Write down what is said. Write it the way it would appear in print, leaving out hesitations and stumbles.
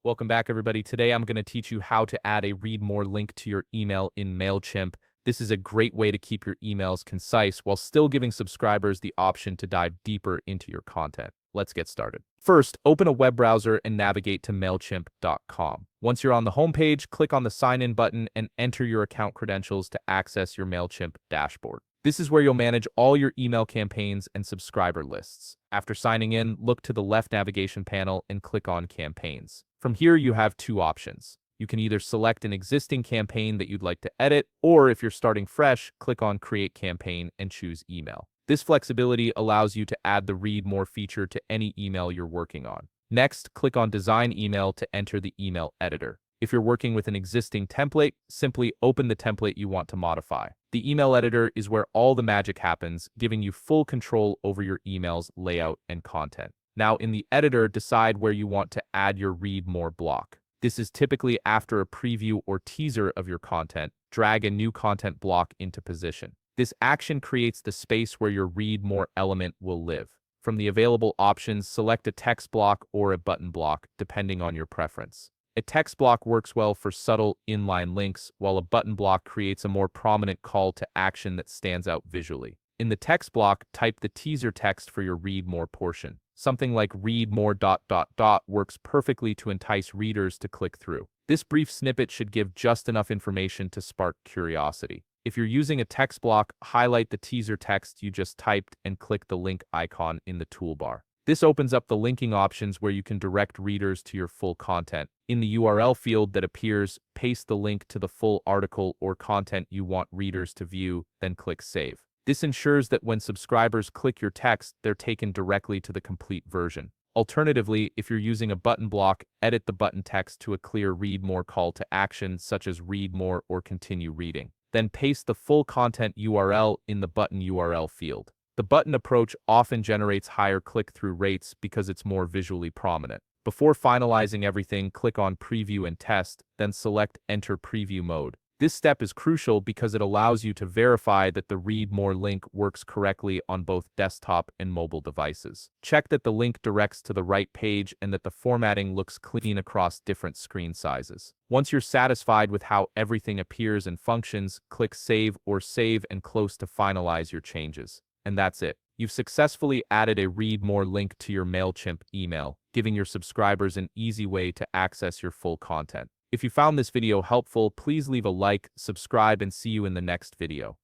Welcome back, everybody. Today, I'm going to teach you how to add a read more link to your email in Mailchimp. This is a great way to keep your emails concise while still giving subscribers the option to dive deeper into your content. Let's get started. First, open a web browser and navigate to Mailchimp.com. Once you're on the homepage, click on the Sign In button and enter your account credentials to access your Mailchimp dashboard. This is where you'll manage all your email campaigns and subscriber lists. After signing in, look to the left navigation panel and click on Campaigns. From here, you have two options. You can either select an existing campaign that you'd like to edit, or if you're starting fresh, click on Create Campaign and choose Email. This flexibility allows you to add the Read More feature to any email you're working on. Next, click on Design Email to enter the email editor. If you're working with an existing template, simply open the template you want to modify. The email editor is where all the magic happens, giving you full control over your email's layout and content. Now, in the editor, decide where you want to add your Read More block. This is typically after a preview or teaser of your content. Drag a new content block into position. This action creates the space where your Read More element will live. From the available options, select a text block or a button block, depending on your preference. A text block works well for subtle inline links, while a button block creates a more prominent call to action that stands out visually. In the text block, type the teaser text for your Read More portion. Something like read more ... works perfectly to entice readers to click through. This brief snippet should give just enough information to spark curiosity. If you're using a text block, highlight the teaser text you just typed and click the link icon in the toolbar. This opens up the linking options where you can direct readers to your full content. In the URL field that appears, paste the link to the full article or content you want readers to view, then click Save. This ensures that when subscribers click your text, they're taken directly to the complete version. Alternatively, if you're using a button block, edit the button text to a clear Read More call to action, such as Read More or Continue Reading. Then paste the full content URL in the button URL field. The button approach often generates higher click-through rates because it's more visually prominent. Before finalizing everything, click on Preview and Test, then select Enter Preview Mode. This step is crucial because it allows you to verify that the Read More link works correctly on both desktop and mobile devices. Check that the link directs to the right page and that the formatting looks clean across different screen sizes. Once you're satisfied with how everything appears and functions, click Save or Save and Close to finalize your changes. And that's it. You've successfully added a Read More link to your Mailchimp email, giving your subscribers an easy way to access your full content. If you found this video helpful, please leave a like, subscribe, and see you in the next video.